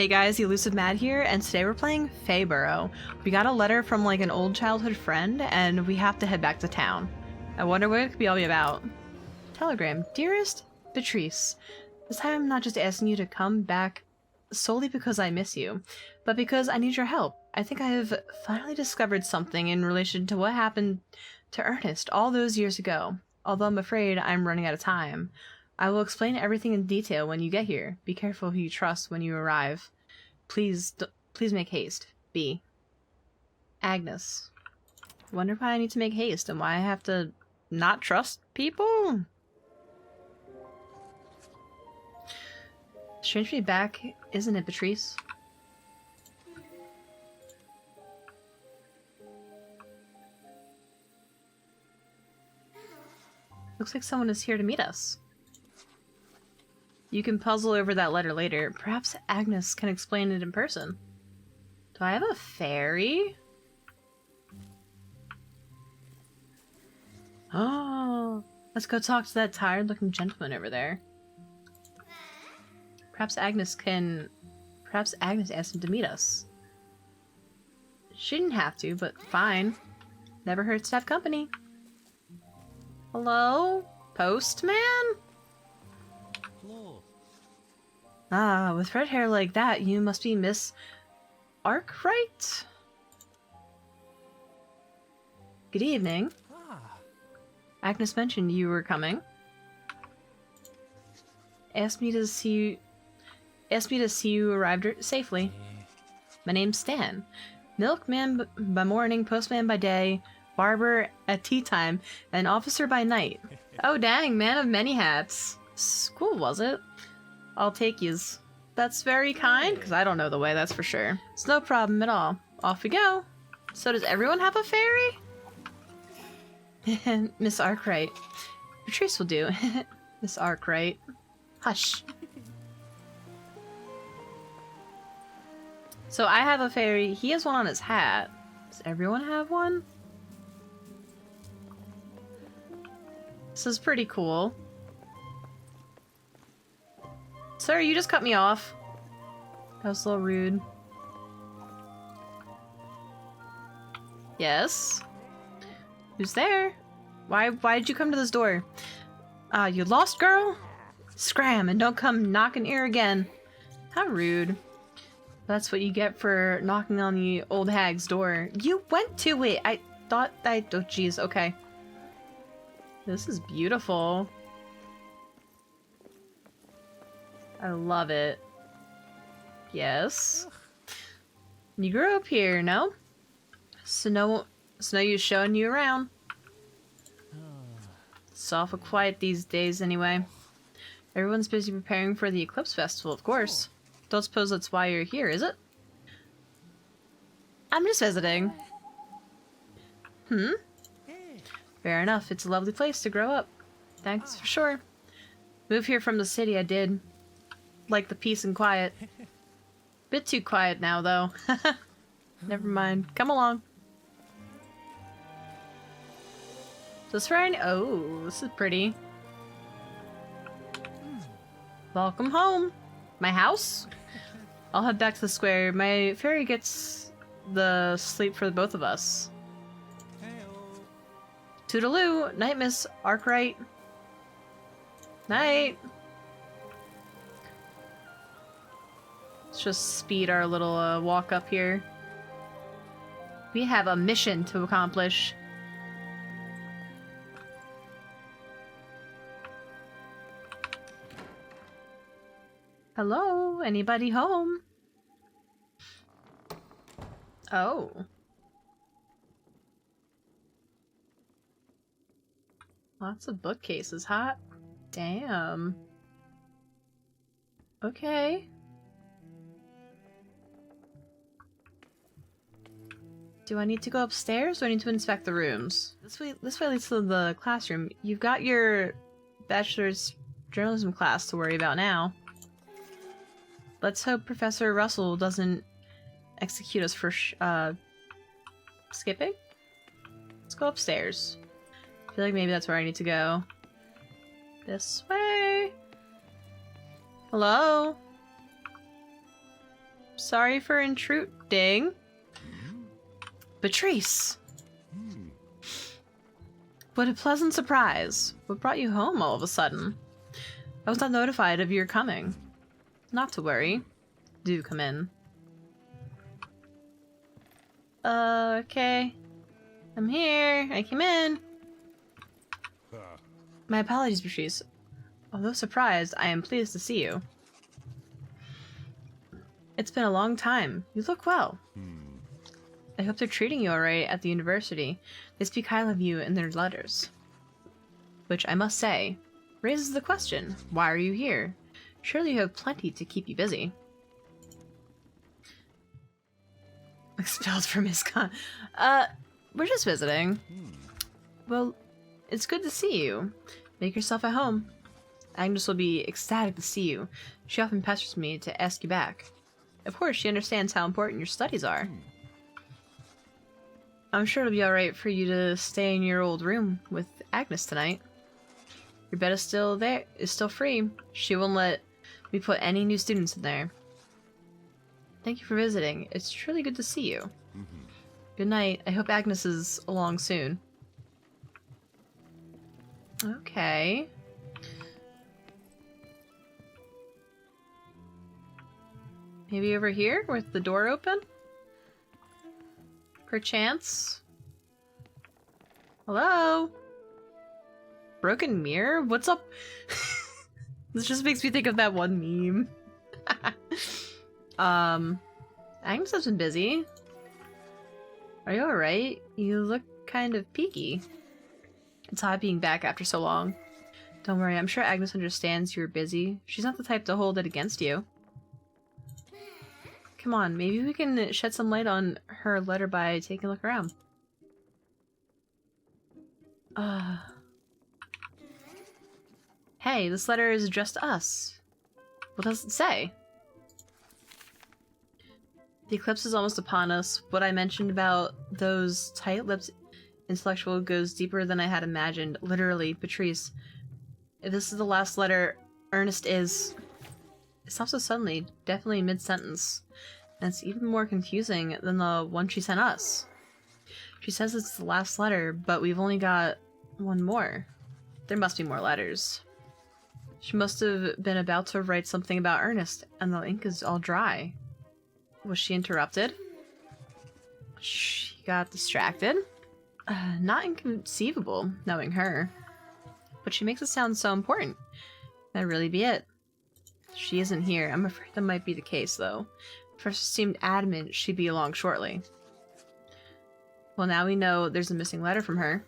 Hey guys, TheElusiveMad here, and today we're playing Fayburrow. We got a letter from like an old childhood friend, and we have to head back to town. I wonder what it could be all be about. Telegram. Dearest Beatrice, this time I'm not just asking you to come back solely because I miss you, but because I need your help. I think I have finally discovered something in relation to what happened to Ernest all those years ago, although I'm afraid I'm running out of time. I will explain everything in detail when you get here. Be careful who you trust when you arrive. Please make haste. B. Agnes. Wonder why I need to make haste and why I have to not trust people? Strange to be back, isn't it, Beatrice? Looks like someone is here to meet us. You can puzzle over that letter later. Perhaps Agnes can explain it in person. Do I have a fairy? Oh, let's go talk to that tired-looking gentleman over there. Perhaps Agnes asked him to meet us. She didn't have to, but fine. Never hurts to have company. Hello? Postman? Ah, with red hair like that, you must be Miss Arkwright? Good evening. Agnes mentioned you were coming. Asked me to see you arrived safely. My name's Stan. Milkman by morning, postman by day, barber at tea time, and officer by night. Oh dang, man of many hats. School, was it? I'll take yous. That's very kind, because I don't know the way, that's for sure. It's no problem at all. Off we go. So does everyone have a fairy? Miss Arkwright. Beatrice will do. Miss Arkwright. Hush. So I have a fairy. He has one on his hat. Does everyone have one? This is pretty cool. Sir, you just cut me off. That was a little rude. Yes? Who's there? Why did you come to this door? You lost, girl? Scram, and don't come knocking here again. How rude. That's what you get for knocking on the old hag's door. You went to it! I thought I... Oh, jeez, okay. This is beautiful. I love it. Yes. You grew up here, no? So no use showing you around. It's awful quiet these days anyway. Everyone's busy preparing for the Eclipse Festival, of course. Don't suppose that's why you're here, is it? I'm just visiting. Fair enough. It's a lovely place to grow up. Thanks for sure. Moved here from the city, I did. Like the peace and quiet. Bit too quiet now, though. Never mind. Come along. This right? Oh, this is pretty. Welcome home. My house? I'll head back to the square. My fairy gets the sleep for both of us. Toodaloo. Night, Miss Arkwright. Night. Let's just speed our little walk up here. We have a mission to accomplish. Hello? Anybody home? Oh. Lots of bookcases, hot. Damn. Okay. Do I need to go upstairs or do I need to inspect the rooms? This way leads to the classroom. You've got your bachelor's journalism class to worry about now. Let's hope Professor Russell doesn't execute us for skipping. Let's go upstairs. I feel like maybe that's where I need to go. This way. Hello? Sorry for intruding. Beatrice! What a pleasant surprise. What brought you home all of a sudden? I was not notified of your coming. Not to worry. Do come in. Okay. I'm here. I came in. My apologies, Beatrice. Although surprised, I am pleased to see you. It's been a long time. You look well. I hope they're treating you alright at the university. They speak highly of you in their letters. Which, I must say, raises the question, why are you here? Surely you have plenty to keep you busy. Expelled from his we're just visiting. Well, it's good to see you. Make yourself at home. Agnes will be ecstatic to see you. She often pesters me to ask you back. Of course, she understands how important your studies are. I'm sure it'll be alright for you to stay in your old room with Agnes tonight. Your bed is still free. She won't let me put any new students in there. Thank you for visiting. It's truly good to see you. Good night. I hope Agnes is along soon. Okay. Maybe over here with the door open? Perchance. Hello? Broken mirror? What's up? This just makes me think of that one meme. Agnes has been busy. Are you alright? You look kind of peaky. It's odd being back after so long. Don't worry, I'm sure Agnes understands you're busy. She's not the type to hold it against you. Come on, maybe we can shed some light on her letter by taking a look around. Hey, this letter is addressed to us. What does it say? The eclipse is almost upon us. What I mentioned about those tight-lipped intellectual goes deeper than I had imagined. Literally, Beatrice. If this is the last letter, Ernest is... It stops so suddenly, definitely mid-sentence. And it's even more confusing than the one she sent us. She says it's the last letter, but we've only got one more. There must be more letters. She must have been about to write something about Ernest, and the ink is all dry. Was she interrupted? She got distracted? Not inconceivable, knowing her. But she makes it sound so important. That'd really be it. She isn't here. I'm afraid that might be the case, though. Professor seemed adamant she'd be along shortly. Well, now we know there's a missing letter from her.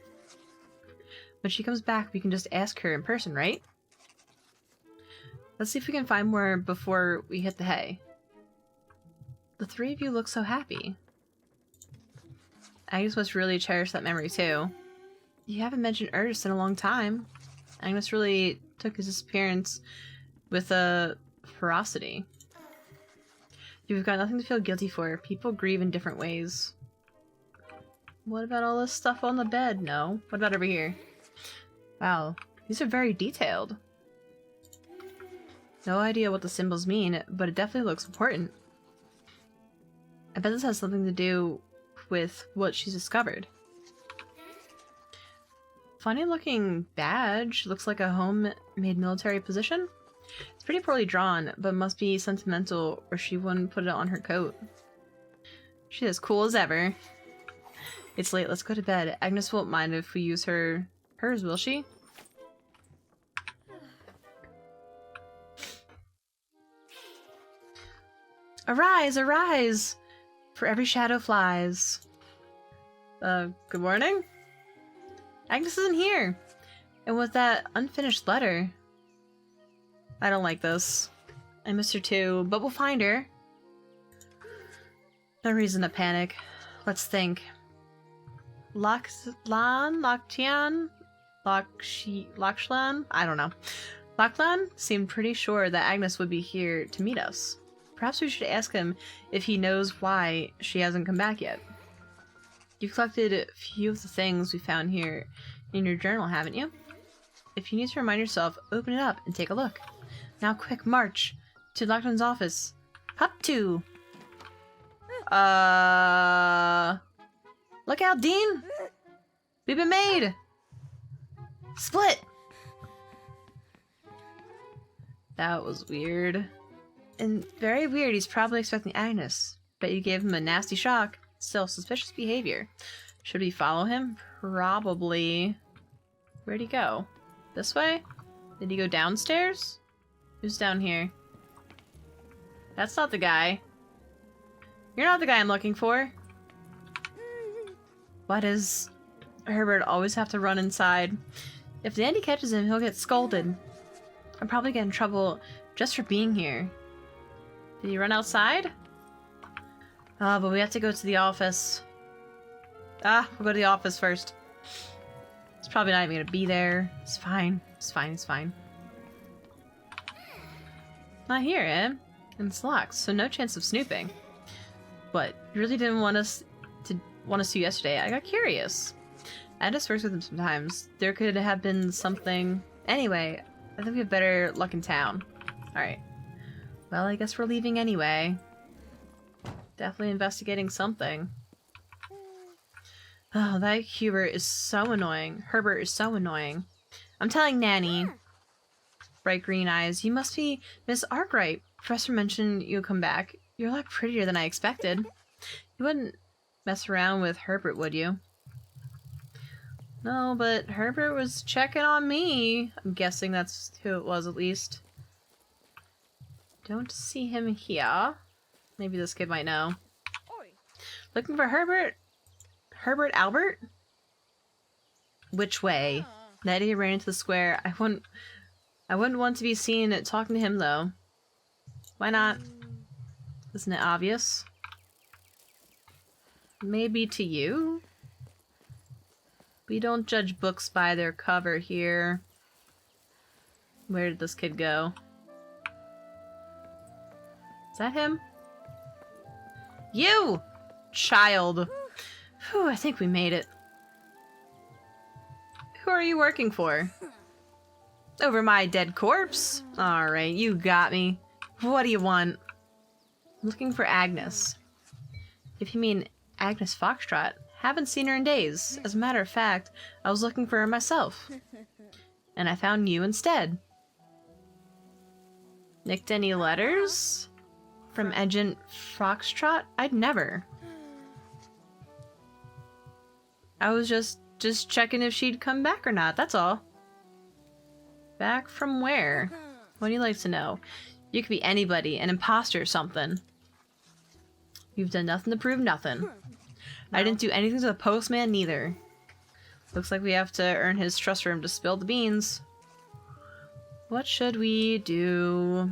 When she comes back, we can just ask her in person, right? Let's see if we can find more before we hit the hay. The three of you look so happy. Agnes must really cherish that memory, too. You haven't mentioned Ernest in a long time. Agnes really took his disappearance with a ferocity. You've got nothing to feel guilty for. People grieve in different ways. What about all this stuff on the bed? No. What about over here? Wow, these are very detailed. No idea what the symbols mean, but it definitely looks important. I bet this has something to do with what she's discovered. Funny looking badge. Looks like a homemade military position. It's pretty poorly drawn, but must be sentimental or she wouldn't put it on her coat. She's as cool as ever. It's late, let's go to bed. Agnes won't mind if we use hers, will she? Arise, arise! For every shadow flies. Good morning? Agnes isn't here! And with that unfinished letter... I don't like this. I miss her too, but we'll find her. No reason to panic. Let's think. Lakshlan? I don't know. Lakshlan seemed pretty sure that Agnes would be here to meet us. Perhaps we should ask him if he knows why she hasn't come back yet. You've collected a few of the things we found here in your journal, haven't you? If you need to remind yourself, open it up and take a look. Now quick, march! To Lakshlan's office. Hop to! Look out, Dean! We've been made! Split! That was weird. And very weird, he's probably expecting Agnes. Bet you gave him a nasty shock. Still, suspicious behavior. Should we follow him? Probably. Where'd he go? This way? Did he go downstairs? Who's down here? That's not the guy. You're not the guy I'm looking for. Why does Herbert always have to run inside? If Dandy catches him, he'll get scolded. I'll probably get in trouble just for being here. Did he run outside? Oh, but we have to go to the office. We'll go to the office first. It's probably not even gonna be there. It's fine. It's fine. It's fine. Not here, eh? And it's locked, so no chance of snooping. What? You really didn't want us to yesterday? I got curious. I just work with him sometimes. There could have been something. Anyway, I think we have better luck in town. Alright. Well, I guess we're leaving anyway. Definitely investigating something. Oh, that Hubert is so annoying. Herbert is so annoying. I'm telling Nanny. Bright green eyes. You must be Miss Arkwright. Professor mentioned you'll come back. You're a lot prettier than I expected. You wouldn't mess around with Herbert, would you? No, but Herbert was checking on me. I'm guessing that's who it was, at least. Don't see him here. Maybe this kid might know. Looking for Herbert? Herbert Albert? Which way? Nettie ran into the square. I wouldn't want to be seen talking to him, though. Why not? Isn't it obvious? Maybe to you? We don't judge books by their cover here. Where did this kid go? Is that him? You! Child! Whew, I think we made it. Who are you working for? Over my dead corpse? Alright, you got me. What do you want? I'm looking for Agnes. If you mean Agnes Foxtrot, haven't seen her in days. As a matter of fact, I was looking for her myself. And I found you instead. Nicked any letters? From Agent Foxtrot? I'd never. I was just checking if she'd come back or not, that's all. Back from where? What do you like to know? You could be anybody, an imposter or something. You've done nothing to prove nothing. No. I didn't do anything to the postman, neither. Looks like we have to earn his trust for him to spill the beans. What should we do?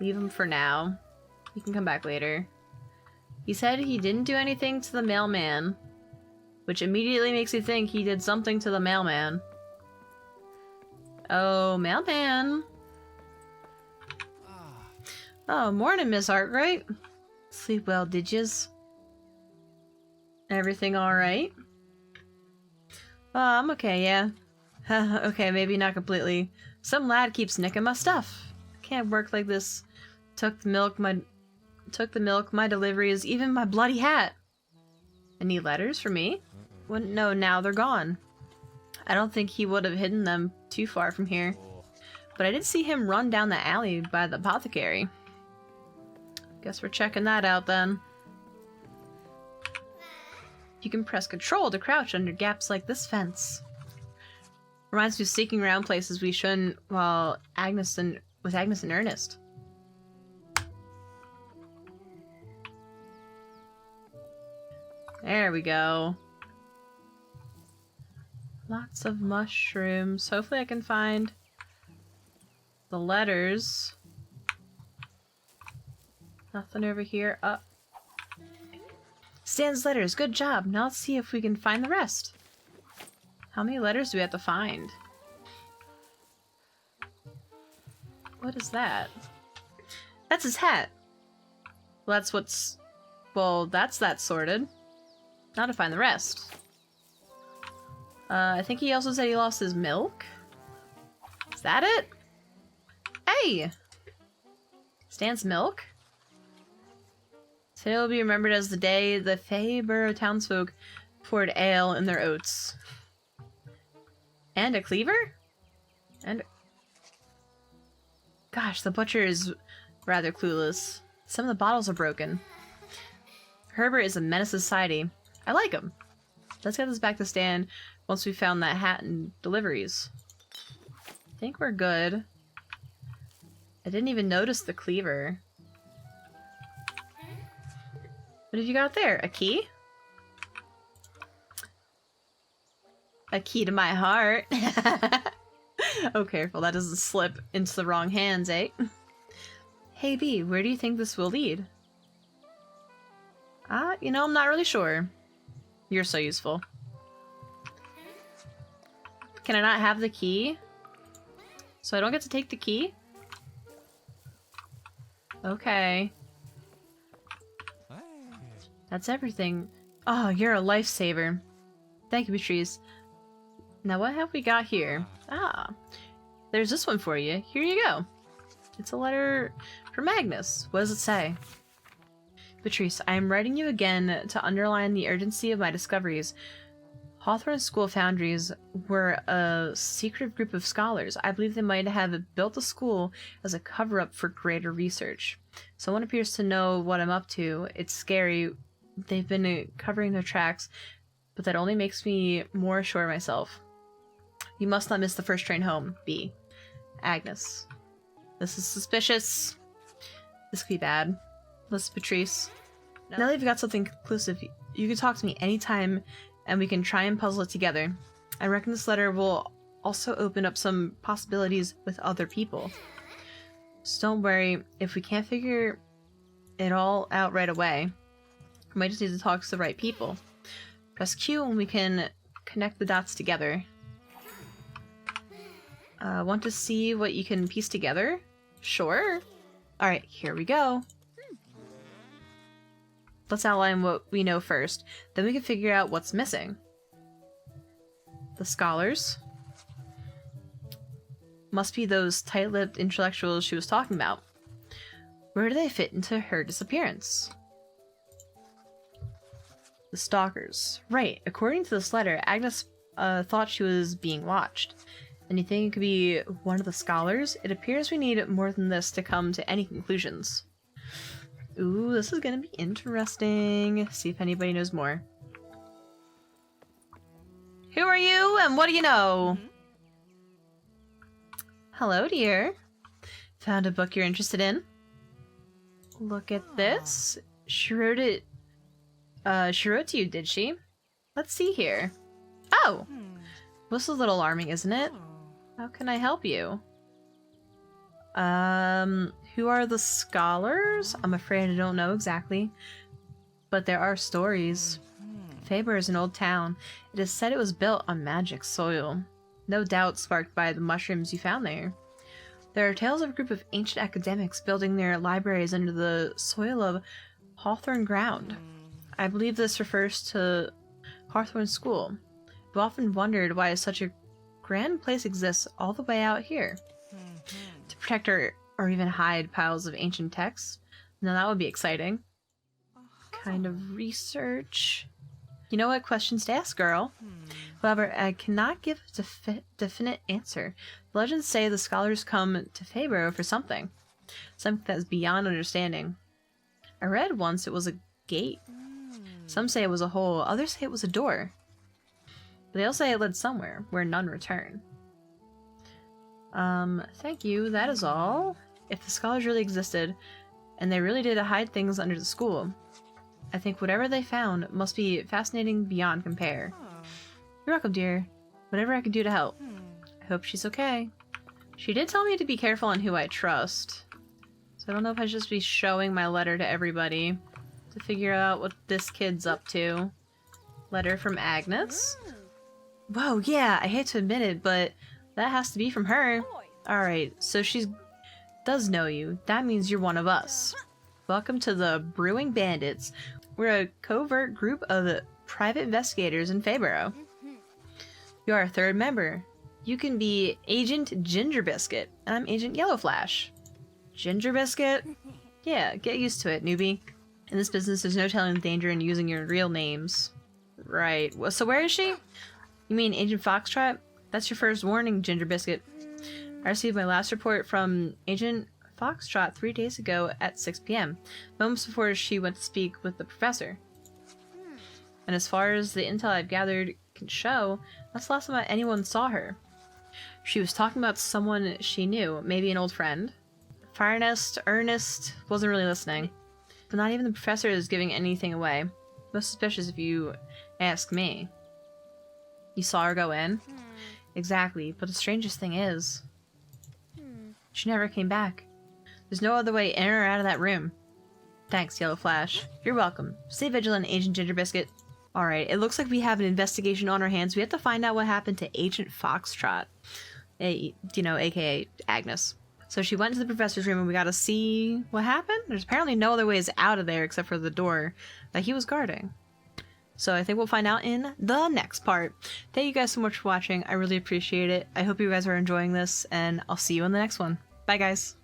Leave him for now. He can come back later. He said he didn't do anything to the mailman, which immediately makes you think he did something to the mailman. Oh, mailman. Oh, morning, Miss Arkwright. Sleep well, did yous? Everything alright? I'm okay, yeah. Okay, maybe not completely. Some lad keeps nicking my stuff. Can't work like this. Took the milk, my deliveries, even my bloody hat. Any letters for me? Wouldn't know now they're gone. I don't think he would have hidden them too far from here. But I did see him run down the alley by the apothecary. Guess we're checking that out then. You can press Control to crouch under gaps like this fence. Reminds me of sneaking around places we shouldn't while with Agnes and Ernest. There we go. Lots of mushrooms. Hopefully I can find the letters. Nothing over here. Stan's letters. Good job. Now let's see if we can find the rest. How many letters do we have to find? What is that? That's his hat. Well, that's what's... Well, that's that sorted. Now to find the rest. I think he also said he lost his milk. Is that it? Hey! Stan's milk? Today will be remembered as the day the Fayburrow townsfolk poured ale in their oats. And a cleaver? And... Gosh, the butcher is rather clueless. Some of the bottles are broken. Herbert is a menace to society. I like him. Let's get this back to Stan once we found that hat and deliveries. I think we're good. I didn't even notice the cleaver. What have you got there? A key? A key to my heart. Oh, careful. That doesn't slip into the wrong hands, eh? Hey, B, where do you think this will lead? You know, I'm not really sure. You're so useful. Can I not have the key? So I don't get to take the key? Okay. That's everything. Oh, you're a lifesaver. Thank you, Beatrice. Now what have we got here? Ah, there's this one for you. Here you go. It's a letter from Agnes. What does it say? Beatrice, I am writing you again to underline the urgency of my discoveries. Hawthorne School Foundries were a secretive group of scholars. I believe they might have built the school as a cover-up for greater research. Someone appears to know what I'm up to. It's scary. They've been covering their tracks, but that only makes me more sure of myself. You must not miss the first train home, B. Agnes. This is suspicious. This could be bad. Listen, Beatrice. No. Now that you've got something conclusive, you can talk to me anytime and we can try and puzzle it together. I reckon this letter will also open up some possibilities with other people. So don't worry, if we can't figure it all out right away, we might just need to talk to the right people. Press Q and we can connect the dots together. Want to see what you can piece together? Sure. Alright, here we go. Let's outline what we know first. Then we can figure out what's missing. The scholars. Must be those tight-lipped intellectuals she was talking about. Where do they fit into her disappearance? The stalkers. Right, according to this letter, Agnes thought she was being watched. And you think it could be one of the scholars? It appears we need more than this to come to any conclusions. Ooh, this is gonna be interesting. See if anybody knows more. Who are you and what do you know? Hello, dear. Found a book you're interested in? Look at this. She wrote it. She wrote to you, did she? Let's see here. Oh! This is a little alarming, isn't it? How can I help you? Who are the scholars? I'm afraid I don't know exactly. But there are stories. Fayburrow is an old town. It is said it was built on magic soil. No doubt sparked by the mushrooms you found there. There are tales of a group of ancient academics building their libraries under the soil of Hawthorne ground. I believe this refers to Hawthorne School. I've often wondered why such a grand place exists all the way out here. To protect or even hide piles of ancient texts? Now that would be exciting. Kind of research. You know what questions to ask, girl. However, I cannot give a definite answer. The legends say the scholars come to Fayburrow for something. Something that is beyond understanding. I read once it was a gate. Some say it was a hole, others say it was a door. But they all say it led somewhere, where none return. Thank you, that is all. If the scholars really existed, and they really did hide things under the school, I think whatever they found must be fascinating beyond compare. You're welcome, dear. Whatever I can do to help. I hope she's okay. She did tell me to be careful on who I trust. So I don't know if I should just be showing my letter to everybody to figure out what this kid's up to. Letter from Agnes. Whoa, yeah, I hate to admit it, but that has to be from her. Alright, so she does know you. That means you're one of us. Welcome to the Brewing Bandits. We're a covert group of private investigators in Fayburrow. You are a third member. You can be Agent Ginger Biscuit, and I'm Agent Yellow Flash. Ginger biscuit? Yeah, get used to it, newbie. In this business, there's no telling the danger in using your real names. Right. So where is she? You mean Agent Foxtrot? That's your first warning, Ginger biscuit. I received my last report from Agent Foxtrot 3 days ago at 6 p.m., moments before she went to speak with the professor. And as far as the intel I've gathered can show, that's the last time anyone saw her. She was talking about someone she knew, maybe an old friend. Firenest, Ernest, wasn't really listening. But not even the professor is giving anything away. Most suspicious if you ask me. You saw her go in? Exactly, but the strangest thing is... she never came back. There's no other way in or out of that room. Thanks, Yellow Flash. You're welcome. Stay vigilant, Agent Ginger Biscuit. Alright, it looks like we have an investigation on our hands. We have to find out what happened to Agent Foxtrot. aka Agnes. So she went to the professor's room and we gotta see what happened? There's apparently no other ways out of there except for the door that he was guarding. So I think we'll find out in the next part. Thank you guys so much for watching. I really appreciate it. I hope you guys are enjoying this, and I'll see you in the next one. Bye, guys.